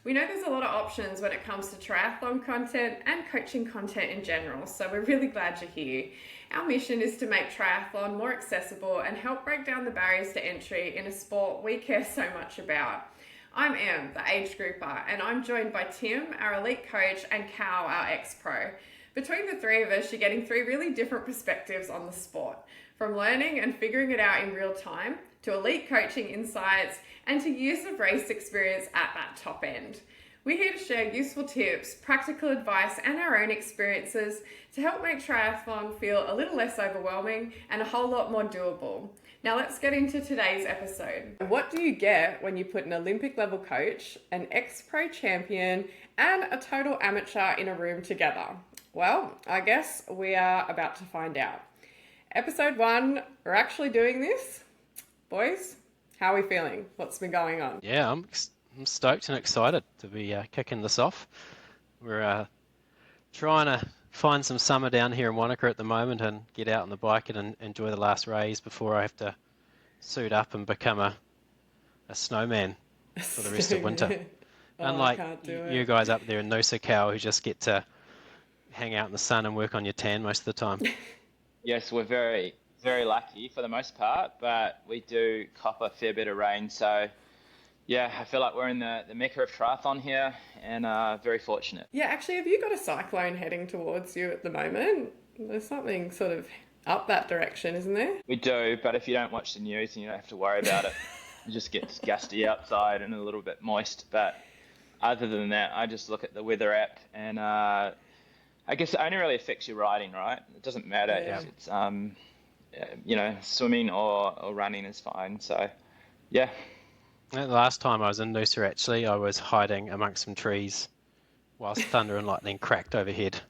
We know there's a lot of options when it comes to triathlon content and coaching content in general, so we're really glad you're here. Our mission is to make triathlon more accessible and help break down the barriers to entry in a sport we care so much about. I'm Em, the age grouper, and I'm joined by Tim, our elite coach, and Cal, our ex-pro. Between the three of us, you're getting three really different perspectives on the sport, from learning and figuring it out in real time, to elite coaching insights, and to years of race experience at that top end. We're here to share useful tips, practical advice, and our own experiences to help make triathlon feel a little less overwhelming and a whole lot more doable. Now let's get into today's episode. What do you get when you put an Olympic level coach, an ex-pro champion, and a total amateur in a room together? Well, I guess we are about to find out. Episode 1, we're actually doing this. Boys, how are we feeling? What's been going on? Yeah, I'm stoked and excited to be kicking this off. We're trying to find some summer down here in Wanaka at the moment and get out on the bike and enjoy the last rays before I have to suit up and become a snowman for the rest of winter. Unlike you guys up there in Noosa, Cal, who just get to hang out in the sun and work on your tan most of the time. Yes, we're very, very lucky for the most part, but we do cop a fair bit of rain. So, yeah, I feel like we're in the mecca of triathlon here and very fortunate. Yeah, actually, have you got a cyclone heading towards you at the moment? There's something sort of up that direction, isn't there? We do, but if you don't watch the news, you don't have to worry about it. It just gets gusty outside and a little bit moist. But other than that, I just look at the weather app and I guess it only really affects your riding, right? It doesn't matter if it's, swimming or running is fine. So, yeah. The last time I was in Noosa, actually, I was hiding amongst some trees whilst thunder and lightning cracked overhead.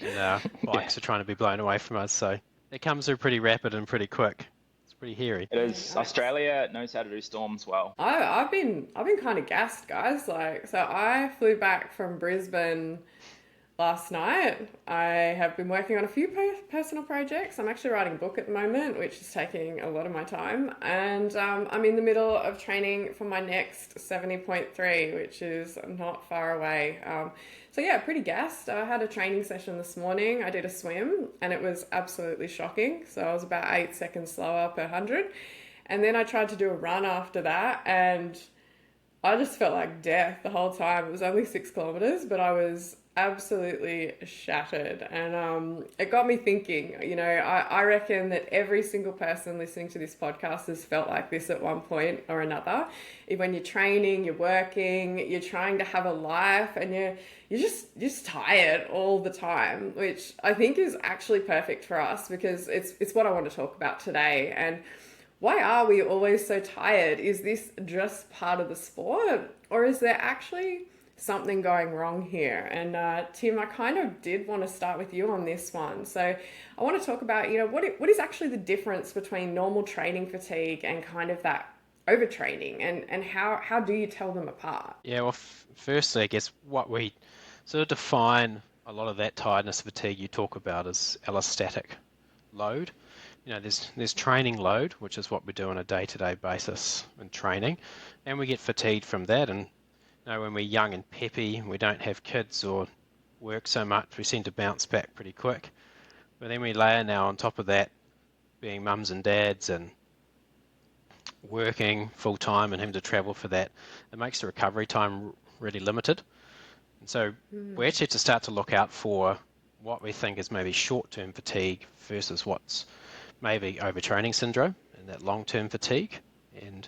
And bikes are trying to be blown away from us, so it comes through pretty rapid and pretty quick. It's pretty hairy. It is. Australia knows how to do storms well. I've been kind of gassed, guys. So I flew back from Brisbane last night. I have been working on a few personal projects. I'm actually writing a book at the moment, which is taking a lot of my time. And I'm in the middle of training for my next 70.3, which is not far away. So yeah, pretty gassed. I had a training session this morning. I did a swim and it was absolutely shocking. So I was about 8 seconds slower per 100. And then I tried to do a run after that and I just felt like death the whole time. It was only 6 kilometers, but I was absolutely shattered. And it got me thinking, I reckon that every single person listening to this podcast has felt like this at one point or another. When you're training, you're working, you're trying to have a life, and you're just tired all the time, which I think is actually perfect for us because it's what I want to talk about today. And why are we always so tired? Is this just part of the sport, or is there actually something going wrong here? And Tim, I kind of did want to start with you on this one. So I want to talk about, what is actually the difference between normal training fatigue and kind of that overtraining, and how do you tell them apart? Yeah, well, firstly, I guess what we sort of define a lot of that tiredness, fatigue you talk about is allostatic load. There's training load, which is what we do on a day-to-day basis in training, and we get fatigued from that. And when we're young and peppy, we don't have kids or work so much, we seem to bounce back pretty quick. But then we layer now on top of that being mums and dads and working full-time and having to travel for that, it makes the recovery time really limited. And so we actually have to start to look out for what we think is maybe short-term fatigue versus what's maybe overtraining syndrome and that long-term fatigue. And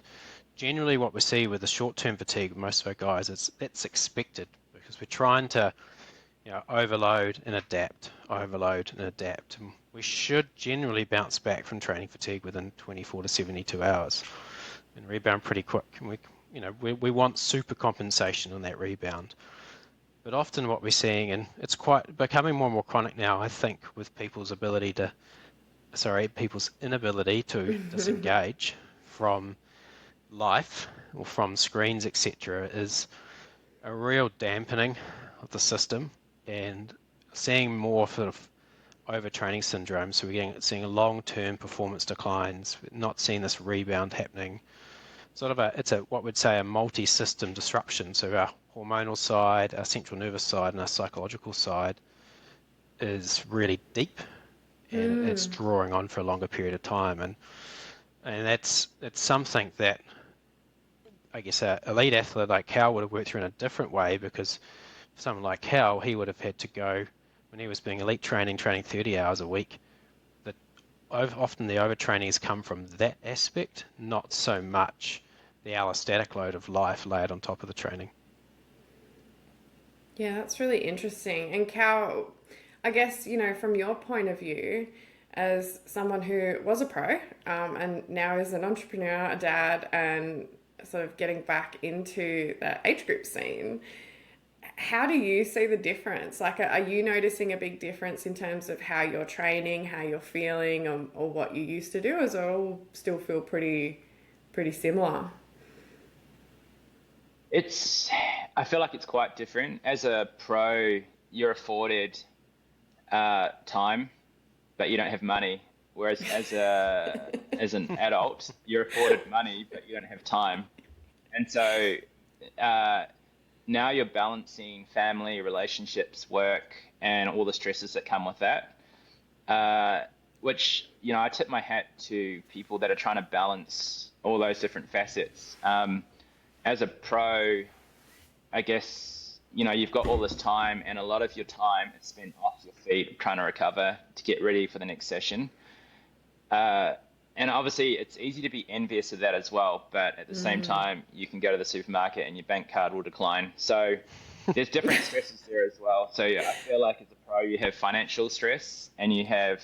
generally what we see with the short-term fatigue with most of our guys, that's expected because we're trying to overload and adapt. And we should generally bounce back from training fatigue within 24 to 72 hours and rebound pretty quick. And we want super compensation on that rebound. But often what we're seeing, and it's quite becoming more and more chronic now, I think, with people's inability to disengage from life or from screens, etc., is a real dampening of the system and seeing more sort of overtraining syndrome. So we're seeing long-term performance declines, not seeing this rebound happening. sort of it's a what we'd say a multi-system disruption. So our hormonal side, our central nervous side, and our psychological side is really deep, and it's drawing on for a longer period of time, and that's something that I guess a elite athlete like Cal would have worked through in a different way, because for someone like Cal, he would have had to go when he was being elite training 30 hours a week. That often the overtraining has come from that aspect, not so much the allostatic load of life layered on top of the training. Yeah, that's really interesting. And Cal, I guess, from your point of view, as someone who was a pro and now is an entrepreneur, a dad, and sort of getting back into the age group scene, how do you see the difference? Like, are you noticing a big difference in terms of how you're training, how you're feeling, or what you used to do? Or does it all still feel pretty similar? I feel like it's quite different. As a pro, you're afforded time, but you don't have money. Whereas as an adult, you're afforded money, but you don't have time. And so now you're balancing family, relationships, work, and all the stresses that come with that. Which, I tip my hat to people that are trying to balance all those different facets. As a pro, I guess, you've got all this time, and a lot of your time is spent off your feet trying to recover to get ready for the next session. And obviously, it's easy to be envious of that as well. But at the same time, you can go to the supermarket and your bank card will decline. So there's different stresses there as well. So I feel like as a pro, you have financial stress and you have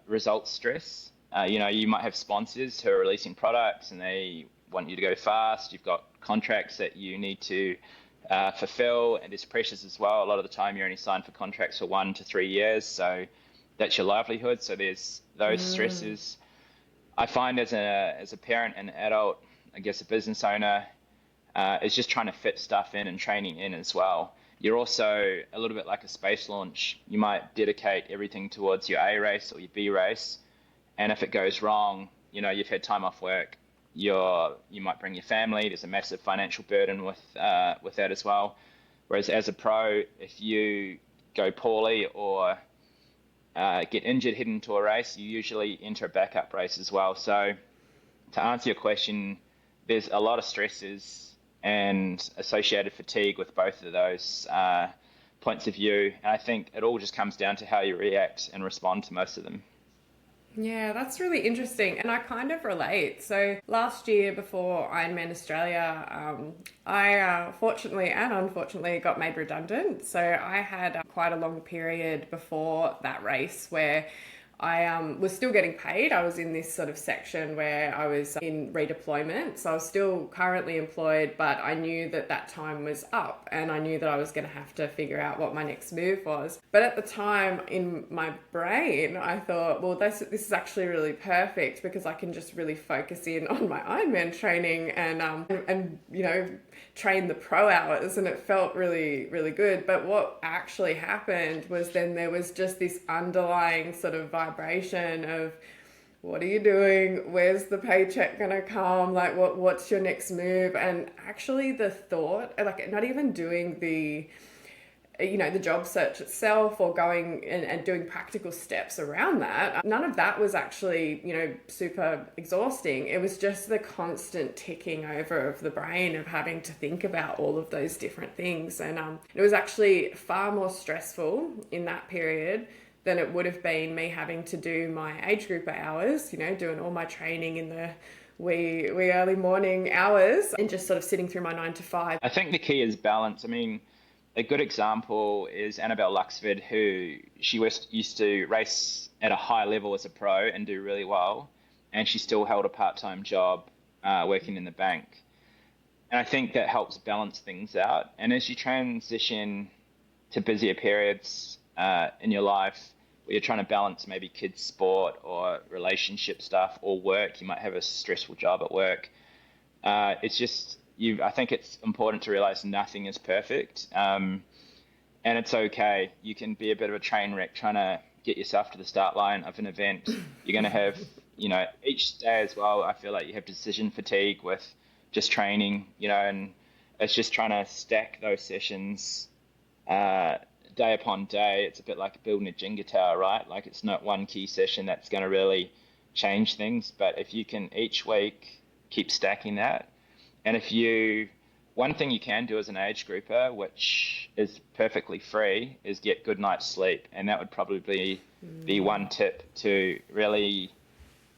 results stress. You might have sponsors who are releasing products and they want you to go fast. You've got contracts that you need to fulfill, and there's pressures as well. A lot of the time you're only signed for contracts for 1 to 3 years, so that's your livelihood. So there's those stresses. I find as a parent and adult, I guess a business owner, is just trying to fit stuff in and training in as well. You're also a little bit like a space launch. You might dedicate everything towards your A race or your B race, and if it goes wrong, you've had time off work. You might bring your family. There's a massive financial burden with that as well. Whereas as a pro, if you go poorly or get injured heading into a race, you usually enter a backup race as well. So to answer your question, there's a lot of stresses and associated fatigue with both of those points of view. And I think it all just comes down to how you react and respond to most of them. Yeah, that's really interesting, and I kind of relate. So last year before Ironman Australia, I fortunately and unfortunately got made redundant. So I had quite a long period before that race where I was still getting paid. I was in this sort of section where I was in redeployment. So I was still currently employed, but I knew that time was up and I knew that I was going to have to figure out what my next move was. But at the time in my brain, I thought, well, this is actually really perfect because I can just really focus in on my Ironman training and train the pro hours, and it felt really, really good. But what actually happened was then there was just this underlying sort of vibration of, what are you doing? Where's the paycheck gonna come? Like, what's your next move? And actually the thought, like not even doing the job search itself or going and doing practical steps around that, none of that was actually, super exhausting. It was just the constant ticking over of the brain of having to think about all of those different things. And it was actually far more stressful in that period than it would have been me having to do my age group hours, doing all my training in the wee early morning hours and just sort of sitting through my 9 to 5. I think the key is balance. I mean, a good example is Annabelle Luxford, who used to race at a high level as a pro and do really well, and she still held a part-time job working in the bank. And I think that helps balance things out. And as you transition to busier periods in your life, where you're trying to balance maybe kids' sport or relationship stuff or work, you might have a stressful job at work. It's just... I think it's important to realize nothing is perfect, and it's okay. You can be a bit of a train wreck trying to get yourself to the start line of an event. You're going to have each day as well, I feel like you have decision fatigue with just training, and it's just trying to stack those sessions uh, day upon day. It's a bit like building a Jenga tower, right? Like it's not one key session that's going to really change things, but if you can each week keep stacking that, and one thing you can do as an age grouper, which is perfectly free, is get good night's sleep, and that would probably be one tip to really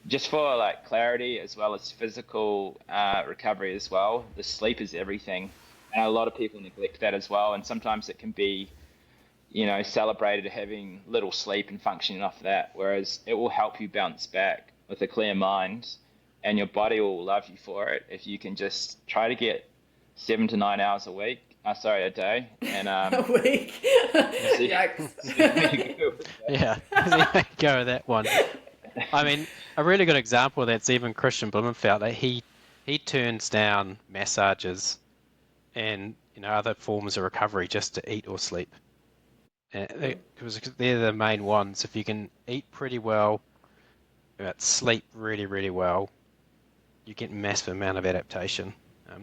just for like clarity as well as physical recovery as well. The sleep is everything, and a lot of people neglect that as well. And sometimes it can be, celebrated having little sleep and functioning off that, whereas it will help you bounce back with a clear mind, and your body will love you for it if you can just try to get 7 to 9 hours a day, and A week. see, Yikes. see how you go with that. Yeah, go with that one. I mean, a really good example of that's even Christian Blumenfeld. That he turns down massages and other forms of recovery just to eat or sleep. Because they're the main ones. If you can eat pretty well, but sleep really, really well, you get massive amount of adaptation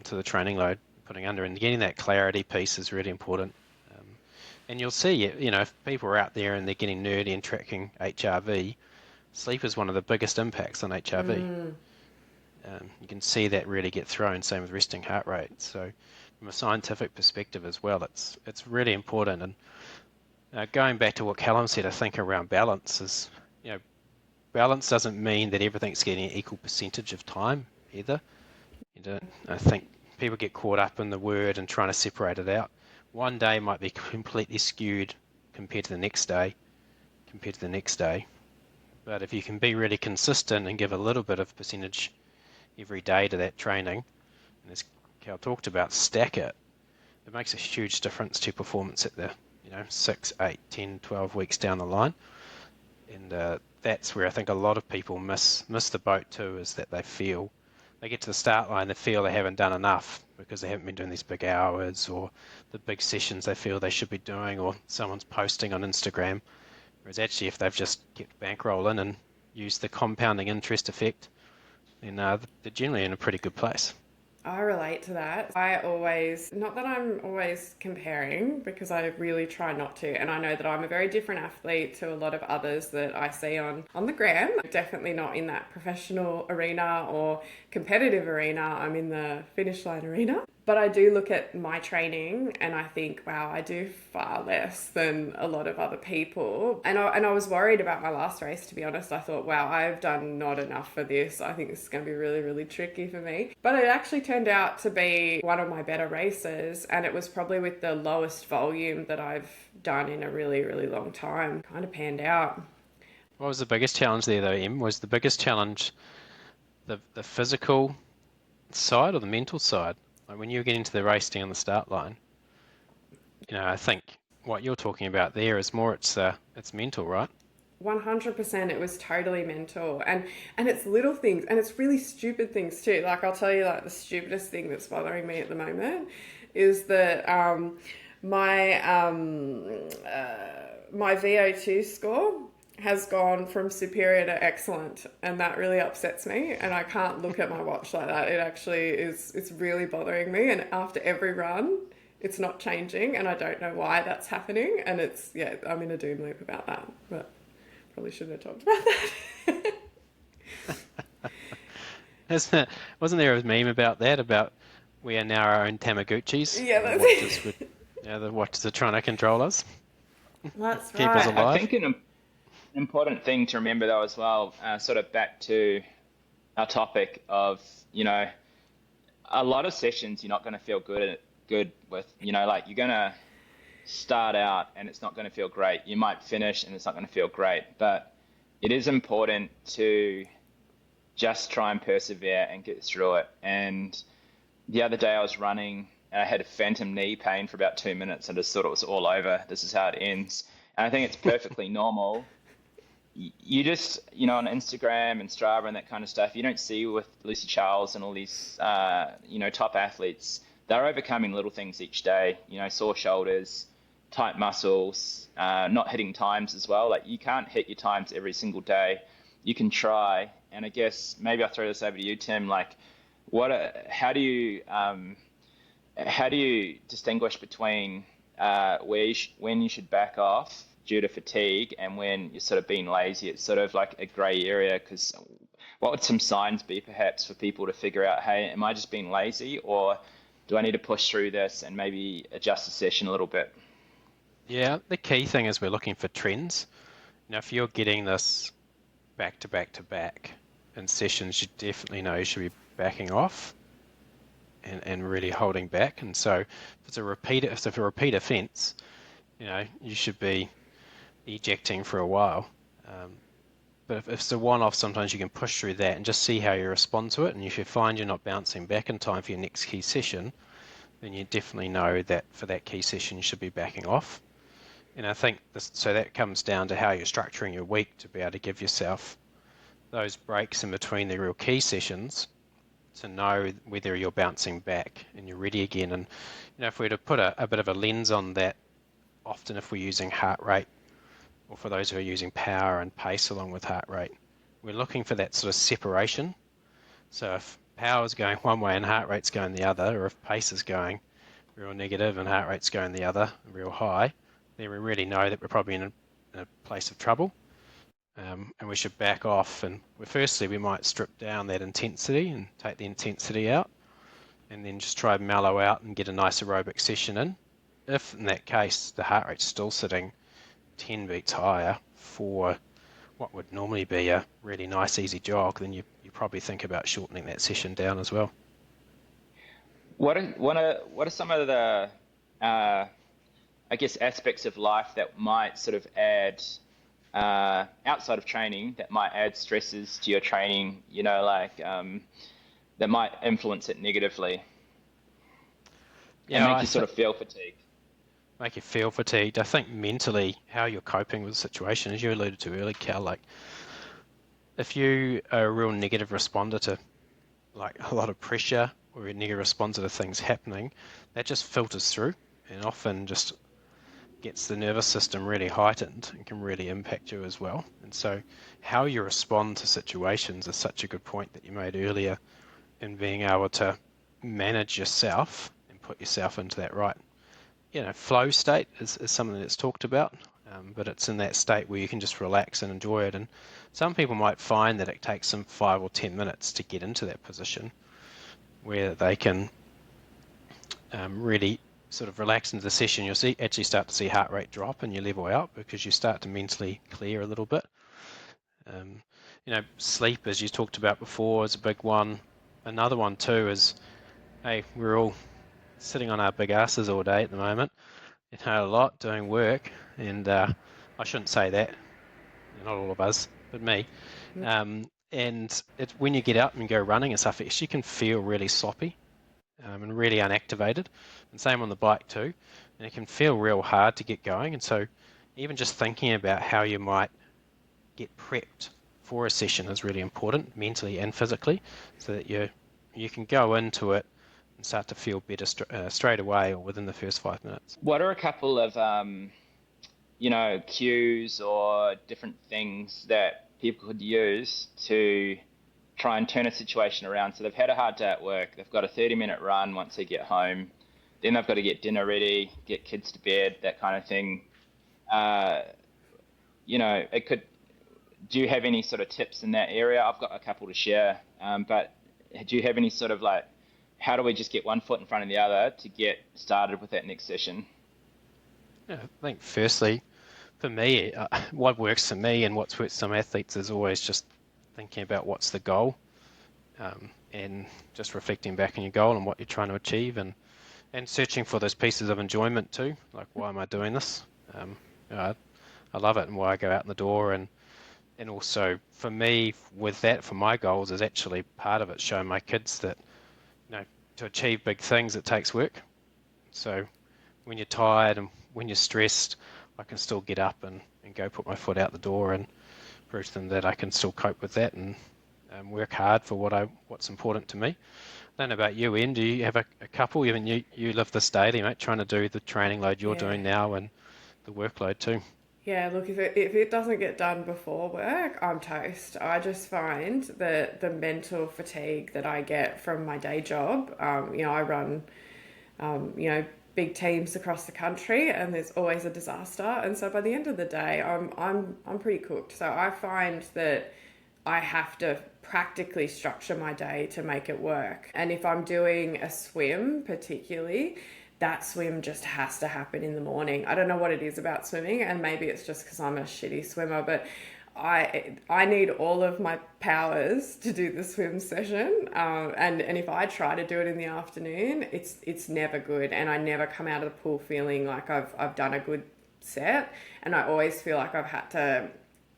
to the training load putting under, and getting that clarity piece is really important. And you'll see, if people are out there and they're getting nerdy and tracking HRV, sleep is one of the biggest impacts on HRV. You can see that really get thrown. Same with resting heart rate. So, from a scientific perspective as well, it's really important. And going back to what Callum said, I think around balance is, balance doesn't mean that everything's getting an equal percentage of time either. I think people get caught up in the word and trying to separate it out. One day might be completely skewed compared to the next day, But if you can be really consistent and give a little bit of percentage every day to that training, and as Cal talked about, stack it, it makes a huge difference to performance at the 6, 8, 10, 12 weeks down the line. And that's where I think a lot of people miss the boat too, is that they get to the start line, they feel they haven't done enough because they haven't been doing these big hours or the big sessions they feel they should be doing, or someone's posting on Instagram. Whereas actually, if they've just kept bankroll in and used the compounding interest effect, then they're generally in a pretty good place. I relate to that. Not that I'm always comparing, because I really try not to. And I know that I'm a very different athlete to a lot of others that I see on the gram. Definitely not in that professional arena or competitive arena. I'm in the finish line arena. But I do look at my training and I think, wow, I do far less than a lot of other people. And I was worried about my last race, to be honest. I thought, wow, I've done not enough for this. I think this is going to be really, really tricky for me. But it actually turned out to be one of my better races. And it was probably with the lowest volume that I've done in a really, really long time. Kind of panned out. What was the biggest challenge there, though, Em? Was the biggest challenge the physical side or the mental side? Like when you're getting to the race down the start line, I think what you're talking about there is more it's mental, right? 100%. It was totally mental, and it's little things, and it's really stupid things too. Like, I'll tell you, like, the stupidest thing that's bothering me at the moment is that my VO2 score has gone from superior to excellent, and that really upsets me, and I can't look at my watch like that. It's really bothering me, and after every run it's not changing, and I don't know why that's happening, and I'm in a doom loop about that, but probably shouldn't have talked about that. Wasn't there a meme about that, about we are now our own Tamagotchis? Yeah, that's it. The watches are trying to control us. That's Keep us right. alive. I think an important thing to remember though as well, sort of back to our topic of, a lot of sessions you're not going to feel good with, like you're going to start out and it's not going to feel great. You might finish and it's not going to feel great, but it is important to just try and persevere and get through it. And the other day I was running and I had a phantom knee pain for about 2 minutes and just thought it was all over. This is how it ends. And I think it's perfectly normal. You just, on Instagram and Strava and that kind of stuff, you don't see with Lucy Charles and all these, top athletes, they're overcoming little things each day, sore shoulders, tight muscles, not hitting times as well. Like, you can't hit your times every single day. You can try, And I guess maybe I'll throw this over to you, Tim. Like, how do you distinguish between when you should back off due to fatigue and when you're sort of being lazy? It's sort of like a grey area, because what would some signs be perhaps for people to figure out, hey, am I just being lazy, or do I need to push through this and maybe adjust the session a little bit? Yeah, the key thing is we're looking for trends. If you're getting this back to back to back in sessions, you definitely know you should be backing off and really holding back. And so if it's a repeat offence, you should be ejecting for a while. But if it's a one-off, sometimes you can push through that and just see how you respond to it. And if you find you're not bouncing back in time for your next key session, then you definitely know that for that key session you should be backing off. And I think so that comes down to how you're structuring your week to be able to give yourself those breaks in between the real key sessions to know whether you're bouncing back and you're ready again. And if we were to put a bit of a lens on that, often if we're using heart rate, or for those who are using power and pace along with heart rate, we're looking for that sort of separation. So if power is going one way and heart rate's going the other, or if pace is going real negative and heart rate's going the other, real high, then we really know that we're probably in a place of trouble. And we should back off. And firstly, we might strip down that intensity and take the intensity out, and then just try and mellow out and get a nice aerobic session in. If in that case the heart rate's still sitting 10 beats higher for what would normally be a really nice easy jog, then you probably think about shortening that session down as well. What are some of the I guess aspects of life that might sort of add outside of training, that might add stresses to your training, that might influence it negatively and make you sort of feel fatigued? Make you feel fatigued. I think mentally, how you're coping with the situation, as you alluded to earlier, Cal, like if you are a real negative responder to like a lot of pressure, or a negative responder to things happening, that just filters through and often just gets the nervous system really heightened and can really impact you as well. And so how you respond to situations is such a good point that you made earlier, in being able to manage yourself and put yourself into that right flow state is something that's talked about, but it's in that state where you can just relax and enjoy it. And some people might find that it takes them 5 or 10 minutes to get into that position where they can really sort of relax into the session. You'll actually start to see heart rate drop and you level out because you start to mentally clear a little bit. Sleep, as you talked about before, is a big one. Another one too is, hey, we're all sitting on our big asses all day at the moment, a lot doing work, and I shouldn't say that, not all of us, but me. And when you get up and go running and stuff, it actually can feel really sloppy and really unactivated, and same on the bike too, and it can feel real hard to get going. And so even just thinking about how you might get prepped for a session is really important, mentally and physically, so that you can go into it and start to feel better straight away or within the first 5 minutes. What are a couple of cues or different things that people could use to try and turn a situation around? So they've had a hard day at work, they've got a 30-minute run once they get home, then they've got to get dinner ready, get kids to bed, that kind of thing. It could. Do you have any sort of tips in that area? I've got a couple to share, but do you have any sort of like, how do we just get one foot in front of the other to get started with that next session? Yeah, I think firstly, for me, what works for me and what's worked for some athletes is always just thinking about what's the goal, and just reflecting back on your goal and what you're trying to achieve, and searching for those pieces of enjoyment too, like why am I doing this? I love it, and why I go out in the door, and also for me with that, for my goals, is actually part of it showing my kids that to achieve big things it takes work. So when you're tired and when you're stressed, I can still get up and go put my foot out the door and prove to them that I can still cope with that and work hard for what's important to me. I don't know about you, Ian. Do you have a couple? I mean, you live this daily, mate, trying to do the training load you're doing now and the workload too. Yeah, look, if it doesn't get done before work, I'm toast. I just find that the mental fatigue that I get from my day job, I run, you know, big teams across the country, and there's always a disaster. And so by the end of the day, I'm pretty cooked. So I find that I have to practically structure my day to make it work. And if I'm doing a swim, particularly, that swim just has to happen in the morning. I don't know what it is about swimming, and maybe it's just because I'm a shitty swimmer, but I need all of my powers to do the swim session, and if I try to do it in the afternoon, it's never good, and I never come out of the pool feeling like I've done a good set, and I always feel like I've had to,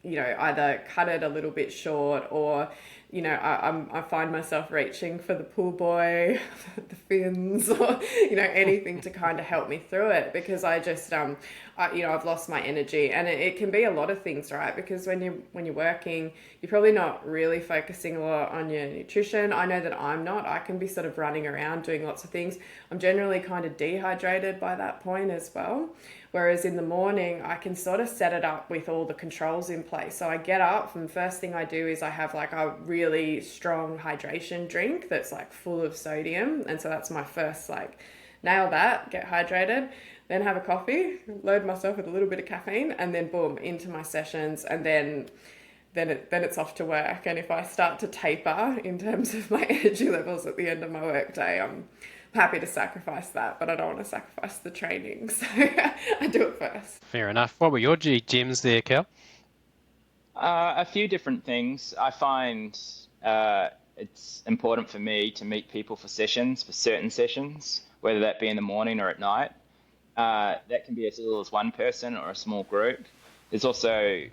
either cut it a little bit short, or I find myself reaching for the pool boy, the fins, or anything to kind of help me through it, because I just I've lost my energy, and it can be a lot of things, right? Because when you're working, you're probably not really focusing a lot on your nutrition. I know that I'm not. I can be sort of running around doing lots of things. I'm generally kind of dehydrated by that point as well. Whereas in the morning, I can sort of set it up with all the controls in place. So I get up, and the first thing I do is I have like a really strong hydration drink that's like full of sodium. And so that's my first, like, nail that, get hydrated, then have a coffee, load myself with a little bit of caffeine, and then boom, into my sessions. And then it's off to work. And if I start to taper in terms of my energy levels at the end of my workday, I'm happy to sacrifice that, but I don't want to sacrifice the training, so I do it first. Fair enough. What were your gems there, Cal? A few different things. I find it's important for me to meet people for sessions, for certain sessions, whether that be in the morning or at night. That can be as little as one person or a small group. There's also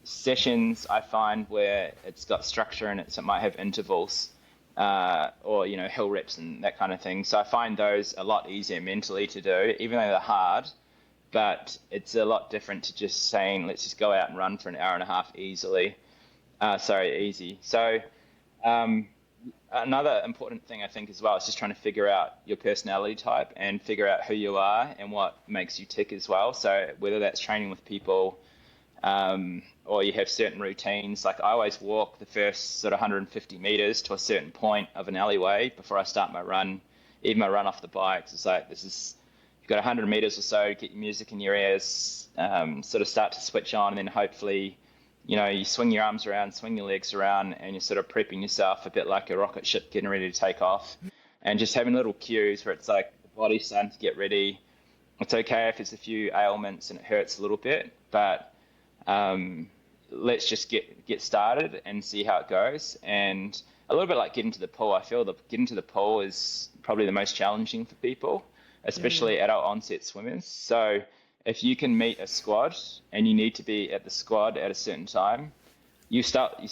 sessions I find where it's got structure in it, so it might have intervals, or hill reps and that kind of thing. So I find those a lot easier mentally to do, even though they're hard. But it's a lot different to just saying, let's just go out and run for an hour and a half easy. So another important thing I think as well is just trying to figure out your personality type and figure out who you are and what makes you tick as well. So whether that's training with people, or you have certain routines. Like I always walk the first sort of 150 meters to a certain point of an alleyway before I start my run. Even my run off the bikes, it's like you've got 100 meters or so, get your music in your ears, sort of start to switch on, and then hopefully, you swing your arms around, swing your legs around, and you're sort of prepping yourself a bit like a rocket ship getting ready to take off, and just having little cues where it's like the body's starting to get ready. It's okay if there's a few ailments and it hurts a little bit, but let's just get started and see how it goes. And a little bit like getting to the pool. I feel that getting to the pool is probably the most challenging for people, especially adult onset swimmers. So if you can meet a squad and you need to be at the squad at a certain time, you stop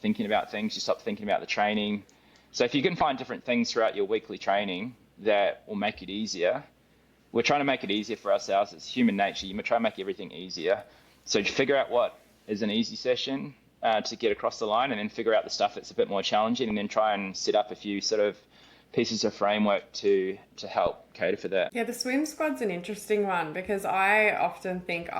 thinking about things, you stop thinking about the training. So if you can find different things throughout your weekly training that will make it easier, we're trying to make it easier for ourselves. It's human nature. You try to make everything easier. So figure out what is an easy session to get across the line, and then figure out the stuff that's a bit more challenging, and then try and set up a few sort of pieces of framework to help cater for that. Yeah, the swim squad's an interesting one, because I often think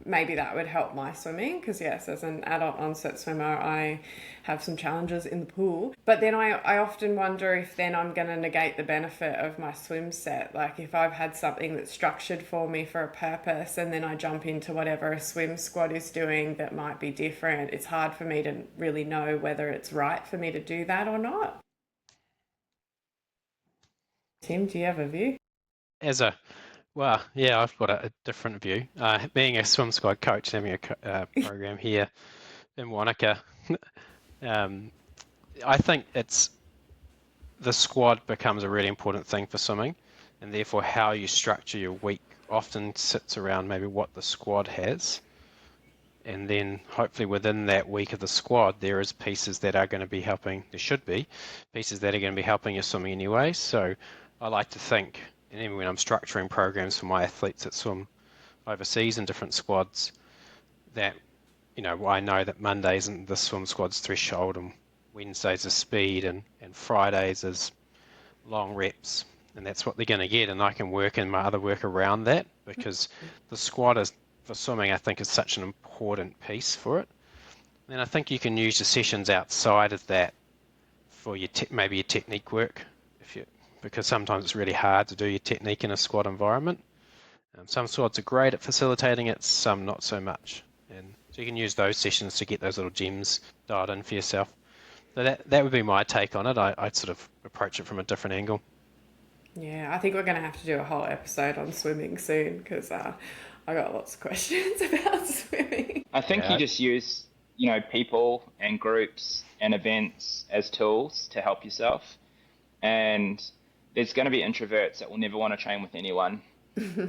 maybe that would help my swimming, because yes, as an adult onset swimmer, I have some challenges in the pool. But then I often wonder if then I'm going to negate the benefit of my swim set. Like if I've had something that's structured for me for a purpose, and then I jump into whatever a swim squad is doing that might be different, it's hard for me to really know whether it's right for me to do that or not. Tim, do you have a view? Well, yeah, I've got a different view. Being a swim squad coach, having a program here in Wanaka, I think the squad becomes a really important thing for swimming, and therefore how you structure your week often sits around maybe what the squad has. And then hopefully within that week of the squad, there is pieces that are going to be helping, there should be pieces that are going to be helping your swimming anyway. So I like to think, and even when I'm structuring programs for my athletes that swim overseas in different squads, that, I know that Mondays and the swim squad's threshold, and Wednesdays is speed, and Fridays is long reps. And that's what they're going to get. And I can work in my other work around that, because the squad is for swimming, I think, is such an important piece for it. Then I think you can use the sessions outside of that for your maybe your technique work, because sometimes it's really hard to do your technique in a squat environment. Some squads are great at facilitating it, some not so much. And so you can use those sessions to get those little gems dialed in for yourself. So that would be my take on it. I'd sort of approach it from a different angle. Yeah, I think we're going to have to do a whole episode on swimming soon because I got lots of questions about swimming. I think you Yeah, just use, people and groups and events as tools to help yourself. And there's going to be introverts that will never want to train with anyone,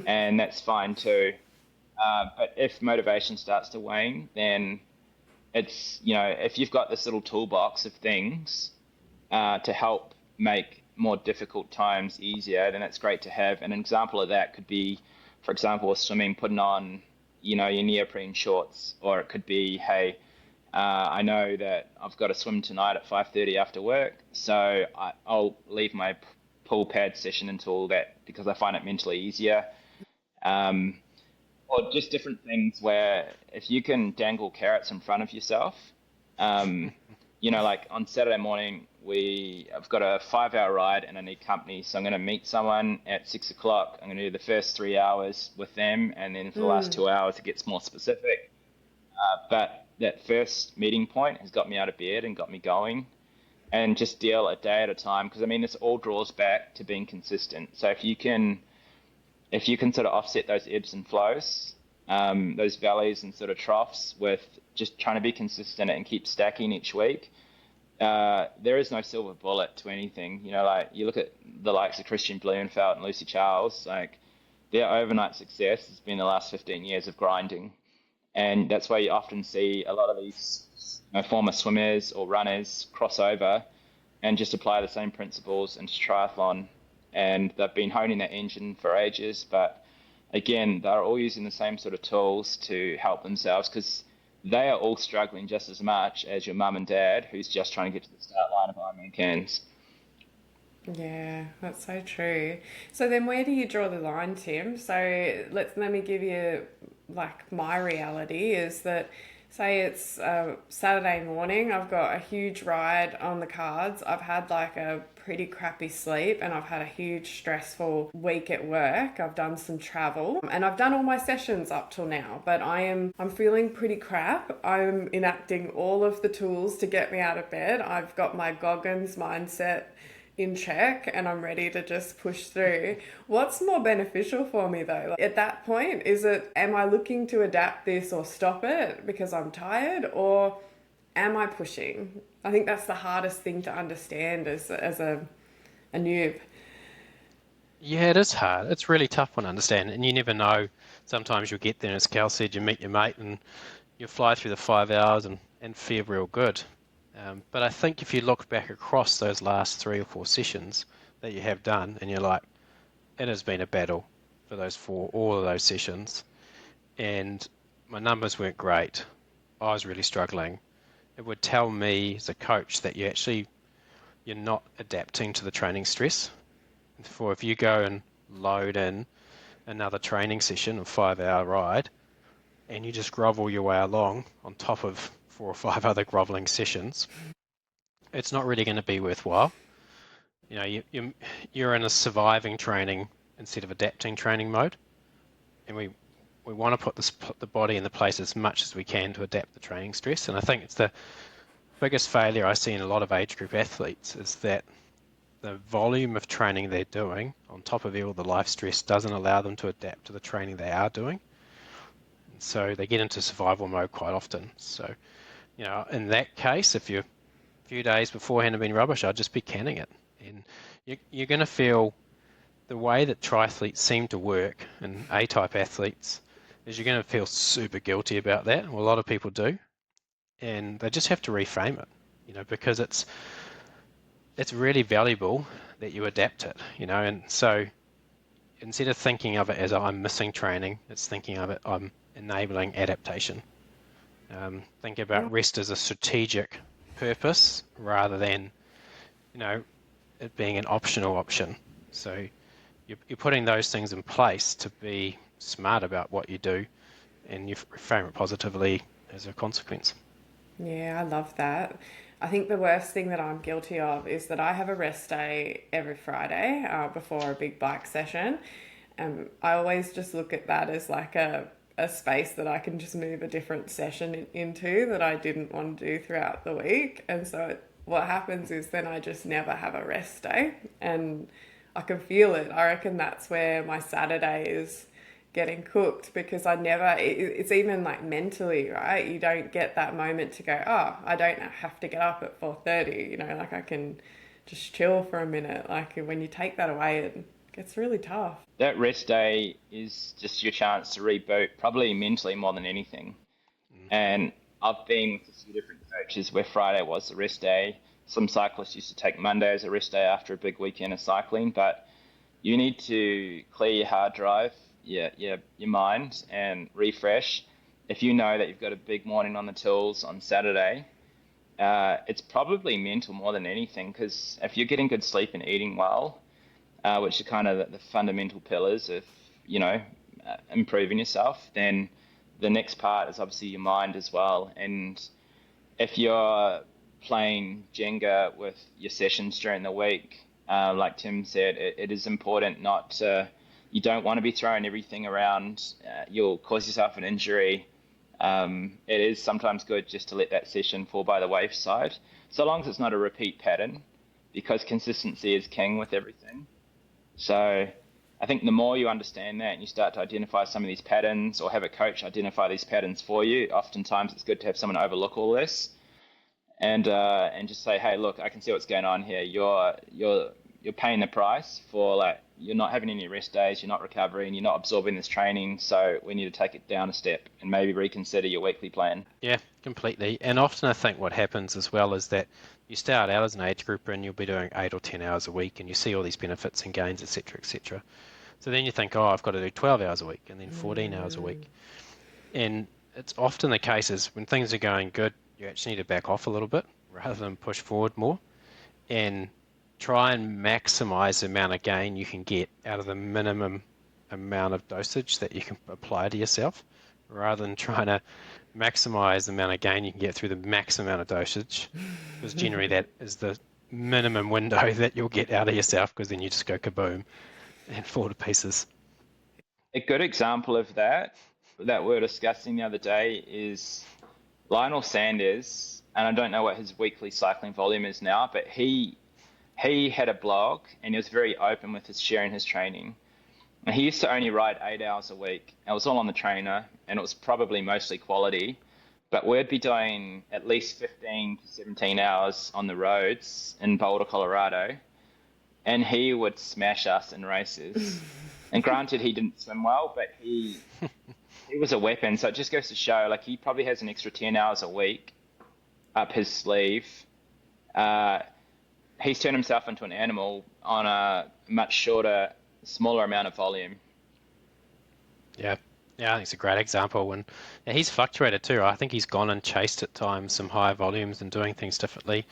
and that's fine too. But if motivation starts to wane, then it's, if you've got this little toolbox of things to help make more difficult times easier, then it's great to have. An example of that could be, for example, with swimming, putting on, your neoprene shorts, or it could be, hey, I know that I've got to swim tonight at 5:30 after work, so I'll leave my pool pad session until that because I find it mentally easier. Um, or just different things where if you can dangle carrots in front of yourself, um, like on Saturday morning, I've got a 5 hour ride and I need company. So I'm going to meet someone at 6 o'clock. I'm going to do the first 3 hours with them. And then for the last 2 hours, it gets more specific. But that first meeting point has got me out of bed and got me going, and just deal a day at a time. Because I mean, this all draws back to being consistent. So if you can sort of offset those ebbs and flows, those valleys and sort of troughs with just trying to be consistent and keep stacking each week, there is no silver bullet to anything. Like you look at the likes of Christian Blumenfeld and Lucy Charles, like their overnight success has been the last 15 years of grinding. And that's why you often see a lot of these former swimmers or runners cross over and just apply the same principles into triathlon. And they've been honing that engine for ages, but again, they're all using the same sort of tools to help themselves because they are all struggling just as much as your mum and dad who's just trying to get to the start line of Ironman Cairns. Yeah, that's so true. So then where do you draw the line, Tim? So let me give you like my reality is that say it's Saturday morning, I've got a huge ride on the cards. I've had like a pretty crappy sleep and I've had a huge stressful week at work. I've done some travel and I've done all my sessions up till now, but I'm feeling pretty crap. I'm enacting all of the tools to get me out of bed. I've got my Goggins mindset in check and I'm ready to just push through. What's more beneficial for me though? Like, at that point, am I looking to adapt this or stop it because I'm tired, or am I pushing? I think that's the hardest thing to understand as a noob. yeah, it is hard. It's really tough one to understand, and you never know. Sometimes you'll get there, and as Cal said, you meet your mate, and you'll fly through the 5 hours and feel real good. But I think if you look back across those last 3 or 4 sessions that you have done, and you're like, it has been a battle for all of those sessions, and my numbers weren't great. I was really struggling. It would tell me as a coach that you're not adapting to the training stress. For if you go and load in another training session, a 5 hour ride, and you just grovel your way along on top of 4 or 5 other groveling sessions, it's not really going to be worthwhile. You're in a surviving training instead of adapting training mode, and we want to put the body in the place as much as we can to adapt the training stress. And I think it's the biggest failure I see in a lot of age group athletes is that the volume of training they're doing on top of all the life stress doesn't allow them to adapt to the training they are doing. And so they get into survival mode quite often. So, in that case, if you're a few days beforehand have been rubbish, I'd just be canning it. And you're going to feel the way that triathletes seem to work and A-type athletes is you're going to feel super guilty about that. Well, a lot of people do. And they just have to reframe it, because it's really valuable that you adapt it, and so instead of thinking of it as I'm missing training, it's thinking of it I'm enabling adaptation. Think about rest as a strategic purpose rather than, it being an optional option. So you're putting those things in place to be smart about what you do and you frame it positively as a consequence. Yeah, I love that. I think the worst thing that I'm guilty of is that I have a rest day every Friday before a big bike session. I always just look at that as like a space that I can just move a different session into that I didn't want to do throughout the week. And so what happens is then I just never have a rest day. And I can feel it. I reckon that's where my Saturday is getting cooked because it's even like mentally, right? You don't get that moment to go, oh, I don't have to get up at 4:30, like I can just chill for a minute. Like when you take that away, it gets really tough. That rest day is just your chance to reboot, probably mentally more than anything. And I've been with a few different coaches where Friday was the rest day. Some cyclists used to take Monday as a rest day after a big weekend of cycling, but you need to clear your hard drive, your mind, and refresh. If you know that you've got a big morning on the tools on Saturday, it's probably mental more than anything, because if you're getting good sleep and eating well, which are kind of the fundamental pillars of, improving yourself, then the next part is obviously your mind as well. And if you're playing Jenga with your sessions during the week, like Tim said, it is important not to, you don't want to be throwing everything around. You'll cause yourself an injury. It is sometimes good just to let that session fall by the wayside, so long as it's not a repeat pattern, because consistency is king with everything. So I think the more you understand that and you start to identify some of these patterns, or have a coach identify these patterns for you, oftentimes it's good to have someone overlook all this and just say, hey, look, I can see what's going on here. You're paying the price for, like, you're not having any rest days, you're not recovering, you're not absorbing this training, so we need to take it down a step and maybe reconsider your weekly plan. Yeah, completely. And often I think what happens as well is that you start out as an age grouper and you'll be doing 8 or 10 hours a week and you see all these benefits and gains, etc., etc. So then you think, oh, I've got to do 12 hours a week and then 14 hours a week. And it's often the case is when things are going good, you actually need to back off a little bit rather than push forward more and try and maximize the amount of gain you can get out of the minimum amount of dosage that you can apply to yourself, rather than trying to maximize the amount of gain you can get through the max amount of dosage, because generally that is the minimum window that you'll get out of yourself, because then you just go kaboom and fall to pieces. A good example of that we were discussing the other day is Lionel Sanders, and I don't know what his weekly cycling volume is now, but he had a blog and he was very open with his sharing his training. And he used to only ride 8 hours a week. It was all on the trainer, and it was probably mostly quality. But we'd be doing at least 15 to 17 hours on the roads in Boulder, Colorado, and he would smash us in races. And granted, he didn't swim well, but he was a weapon. So it just goes to show, like, he probably has an extra 10 hours a week up his sleeve. He's turned himself into an animal on a much shorter, smaller amount of volume. Yeah, I think it's a great example. And he's fluctuated too. I think he's gone and chased at times some higher volumes and doing things differently.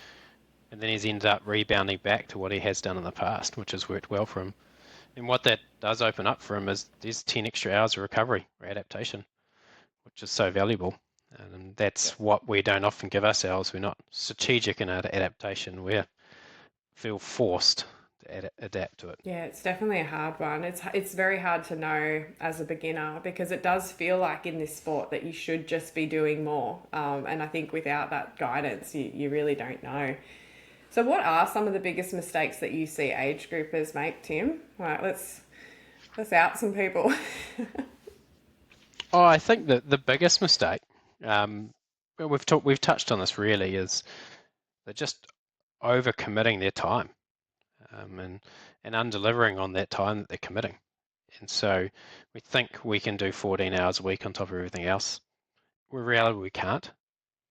And then he's ended up rebounding back to what he has done in the past, which has worked well for him. And what that does open up for him is there's 10 extra hours of recovery or adaptation, which is so valuable. And that's what we don't often give ourselves. We're not strategic in our adaptation. We feel forced to adapt to it. Yeah, it's definitely a hard one. It's very hard to know as a beginner because it does feel like in this sport that you should just be doing more. And I think without that guidance, you really don't know. So what are some of the biggest mistakes that you see age groupers make, Tim? Right, let's out some people. Oh, I think that the biggest mistake, we've touched on this really, is they're just overcommitting their time and undelivering on that time that they're committing. And so we think we can do 14 hours a week on top of everything else. In reality, we can't.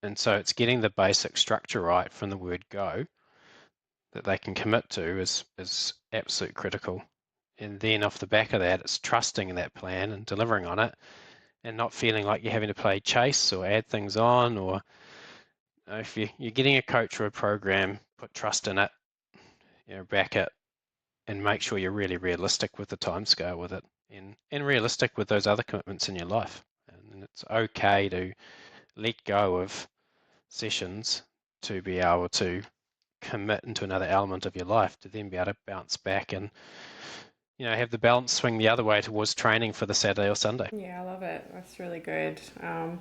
And so it's getting the basic structure right from the word go that they can commit to is absolute critical. And then off the back of that, it's trusting in that plan and delivering on it and not feeling like you're having to play chase or add things on, or if you're getting a coach or a program, put trust in it, back it, and make sure you're really realistic with the time scale with it and realistic with those other commitments in your life. and it's okay to let go of sessions to be able to commit into another element of your life, to then be able to bounce back and have the balance swing the other way towards training for the Saturday or Sunday. Yeah, I love it. That's really good. And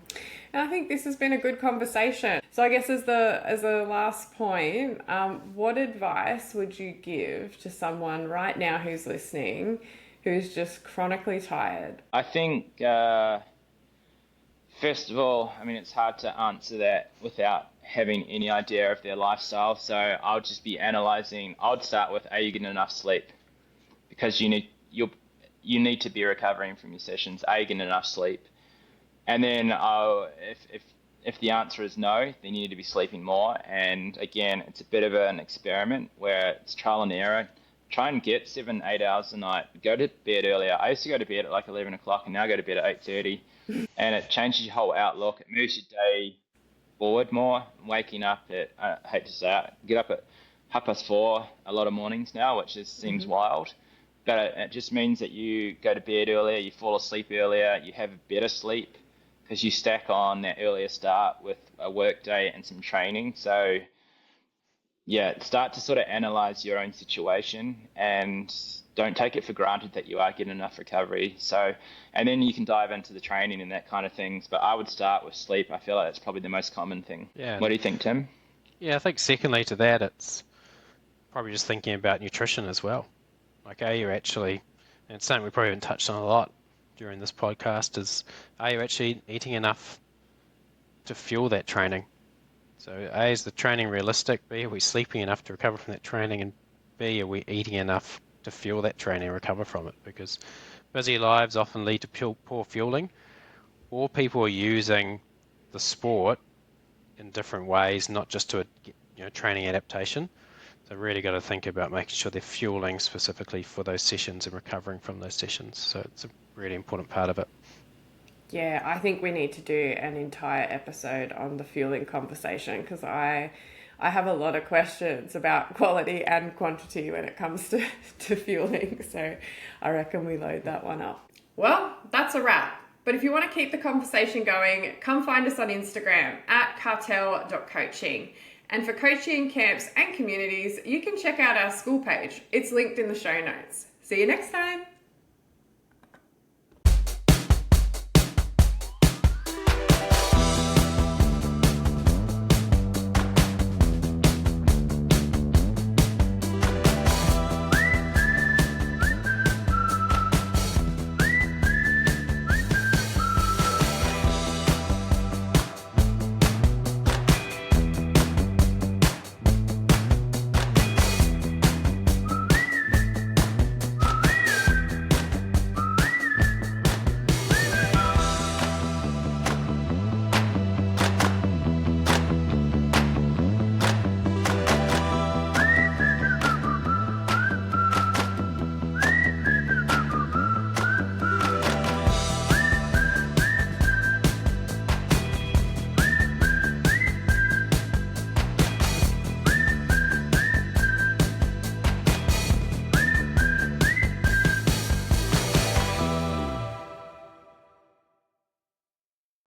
I think this has been a good conversation. So I guess as a last point, what advice would you give to someone right now who's listening, who's just chronically tired? I think, first of all, I mean, it's hard to answer that without having any idea of their lifestyle. So I'll just be analyzing. I would start with, are you getting enough sleep? Because you need to be recovering from your sessions. Are you getting enough sleep? And then if the answer is no, then you need to be sleeping more. And again, it's a bit of an experiment where it's trial and error. Try and get 7-8 hours a night. Go to bed earlier. I used to go to bed at like 11 o'clock, and now I go to bed at 8:30. And it changes your whole outlook. It moves your day forward more. Waking up at, I hate to say it, get up at 4:30 a lot of mornings now, which just seems wild. But it just means that you go to bed earlier, you fall asleep earlier, you have better sleep because you stack on that earlier start with a work day and some training. So yeah, start to sort of analyze your own situation and don't take it for granted that you are getting enough recovery. So, and then you can dive into the training and that kind of things. But I would start with sleep. I feel like that's probably the most common thing. Yeah. What do you think, Tim? Yeah, I think secondly to that, it's probably just thinking about nutrition as well. Like, are you actually, and it's something we probably haven't touched on a lot during this podcast, is are you actually eating enough to fuel that training? So A, is the training realistic? B, are we sleeping enough to recover from that training? And B, are we eating enough to fuel that training and recover from it? Because busy lives often lead to poor fueling, or people are using the sport in different ways, not just to training adaptation. So really got to think about making sure they're fueling specifically for those sessions and recovering from those sessions. So it's a really important part of it. Yeah, I think we need to do an entire episode on the fueling conversation because I have a lot of questions about quality and quantity when it comes to fueling. So I reckon we load that one up. Well, that's a wrap. But if you want to keep the conversation going, come find us on Instagram at cartel.coaching. And for coaching, camps and communities, you can check out our school page. It's linked in the show notes. See you next time.